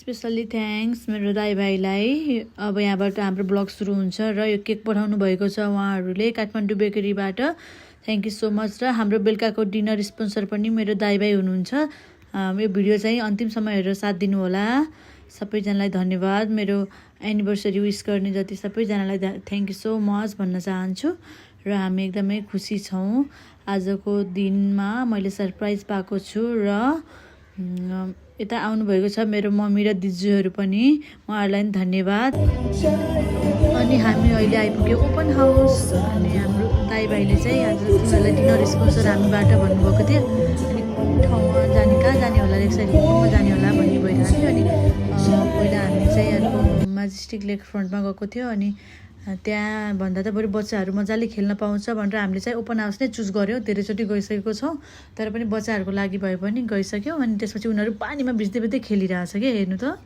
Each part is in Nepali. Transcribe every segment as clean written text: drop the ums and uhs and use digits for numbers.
स्पेसल्ली थ्याङ्क्स मेरो दाइ भाइलाई। अब यहाँबाट हाम्रो ब्लग सुरु हुन्छ र यो केक पठाउनु भएको छ उहाँहरूले काठमाडौँ बेकरीबाट। Thank you so much. र हाम्रो बेलुकाको डिनर स्पोन्सर पनि मेरो दाइ भाइ हुनुहुन्छ। यो भिडियो चाहिँ अन्तिमसम्म हेरेर साथ दिनु होला। सबैजनालाई धन्यवाद। मेरो एनिभर्सरी विस गर्ने जति सबैजनालाई थ्याङ्क यू सो मच भन्न चाहन्छु। र हामी एकदमै खुसी छौँ। आजको दिनमा मैले सरप्राइज पाएको छु र यता आउनुभएको छ मेरो मम्मी र दिजूहरू पनि, उहाँहरूलाई पनि धन्यवाद। अनि हामी अहिले आइपुग्यो ओपन हाउस। अनि हाम्रो दाइ भाइले चाहिँ आज तिनीहरूलाई डिनर स्पोन्सर हामीबाट भन्नुभएको थियो। अनि कुन ठाउँमा जाने, कहाँ जाने होला, एक्सरी कुनमा जाने होला भन्ने भइरहेको थियो। अनि पहिला हामी चाहिँ अर्को मेजेस्टिक लेक फ्रन्टमा गएको थियो। अनि त्यहाँ भन्दा त बरु बच्चाहरू मजाले खेल्न पाउँछ भनेर हामीले चाहिँ ओपन हाउस नै चुज गऱ्यौँ। धेरैचोटि गइसकेको छौँ, तर पनि बच्चाहरूको लागि भए पनि गइसक्यौँ। अनि त्यसपछि उनीहरू पानीमा भिज्दै भिज्दै खेलिरहेछ कि, हेर्नु त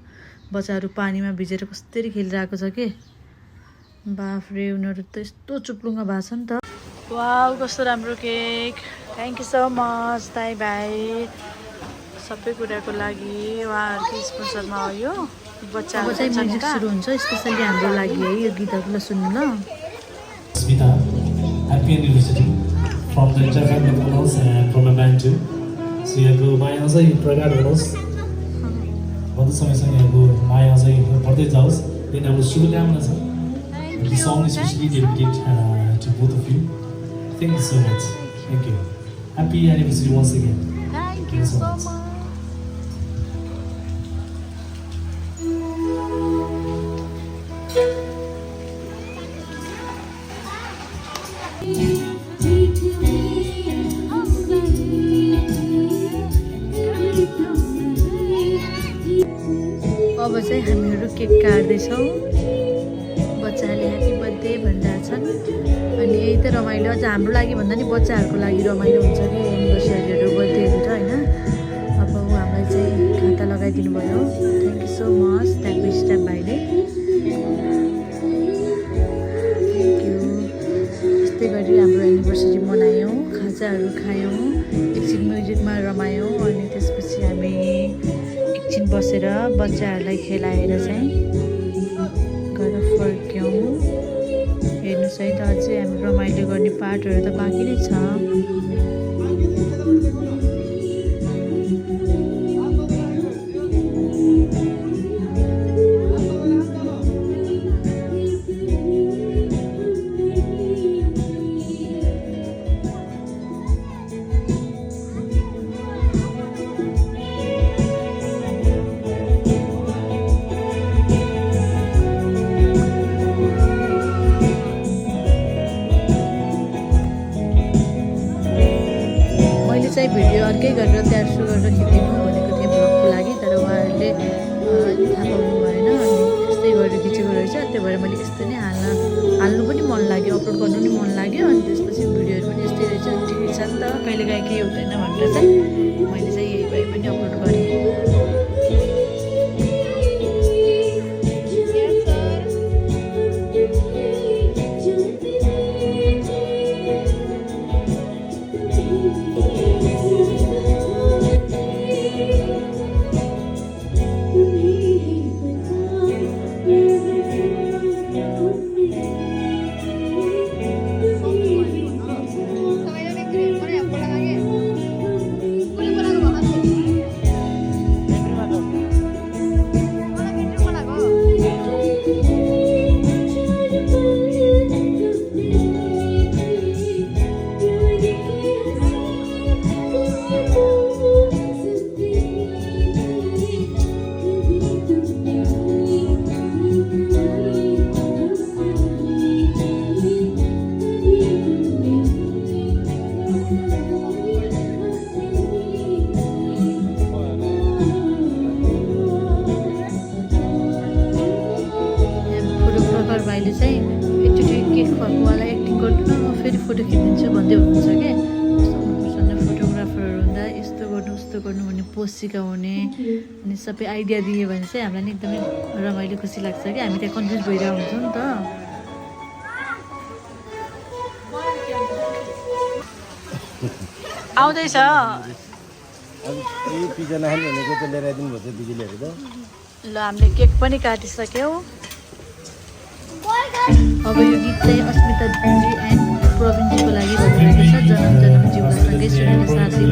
बच्चाहरू पानीमा भिजेर कस्तरी खेलिरहेको छ कि। बाफरे, उनीहरू त यस्तो चुप्लुङ्गा भएको छ नि त। वाउ, कस्तो राम्रो cake. Thank you so much दाइ भाइ, सबै कुराको लागि उहाँहरूको स्पोन्सरमा हो यो। बच्चाहरू चाहिँ म्युजिक सुरु हुन्छ स्पेसली हाम्रो लागि है यो गीतहरू सुन्नु ल। Smita, happy anniversary from the entire family members and from the band too. So यहाँको माया अझै प्रगाड होस्, बहुत समयसँग यहाँको माया अझै बढ्दै जाओस्। दिन हाम्रो शुभकामना छ। The song is especially dedicated to both of you. Thank you so much. Thank you. Happy anniversary once again. Thank you so much. अब चाहिँ हामीहरू केक काट्दैछौँ। बच्चाहरूले ह्याप्पी बर्थडे भनिरहेछन्। अनि यही त रमाइलो, अझ हाम्रो लागि भन्दा नि बच्चाहरूको लागि रमाइलो हुन्छ कि एनिभर्सरीहरू, बर्थडेहरू त होइन। अब हामीलाई चाहिँ खाता लगाइदिनु भयो। Thank you so much that staff भाइले। Thank you. यस्तै गरी हाम्रो एनिभर्सरी मनायौँ, खाजाहरू खायौँ, एकछिन म्युजिकमा रमायौँ। अनि त्यसपछि हामी एकछिन बसेर बच्चाहरूलाई खेलाएर चाहिँ घर फर्क्यौँ। हेर्नुहोस् है त, अझै हामी रमाइलो गर्ने पार्टहरू त बाँकी नै छ। चाहिँ भिडियो अर्कै गरेर तयार सुरु गरेर खिचिदिनु भनेको थिएँ ब्लगको लागि, तर उहाँहरूले थाहा पाउनु भएन। अनि यस्तै गरेर खिचेको रहेछ। त्यो भएर मैले यस्तै नै हाल्नु पनि मन लाग्यो, अपलोड गर्नु पनि मन लाग्यो। अनि त्यसपछि भिडियोहरू पनि यस्तै रहेछ, ठिकै छ नि त, कहिलेकाहीँ केही हुँदैन भनेर चाहिँ मैले चाहिँ यही भए पनि अपलोड गरेँ। भाइले चाहिँ एकचोटि केक खुवाएकोवाला एक्टिङ गर्नु न, म फेरि फोटो खिचिदिन्छु भन्दै हुनुहुन्छ क्या। यस्तो हुनुपर्छ भने फोटोग्राफरहरू हुँदा यस्तो गर्नु उस्तो गर्नु भन्ने पोस्ट सिकाउने अनि सबै आइडिया दियो भने चाहिँ हामीलाई नि एकदमै रमाइलो खुसी लाग्छ क्या। हामी त्यहाँ कन्फ्युज भइरहेको हुन्छौँ नि त। आउँदैछ अब पिज्जा नखाने भनेको त लिएर आइदिनु भएको छ दिदीले त। ल हामीले केक पनि काटिसक्यौँ। अब यो गीत चाहिँ अस्मिताजी एन्ड प्रवीणजीको लागि भनिरहेको छ। जनम जनम जिउला सँगै सुनेर साथी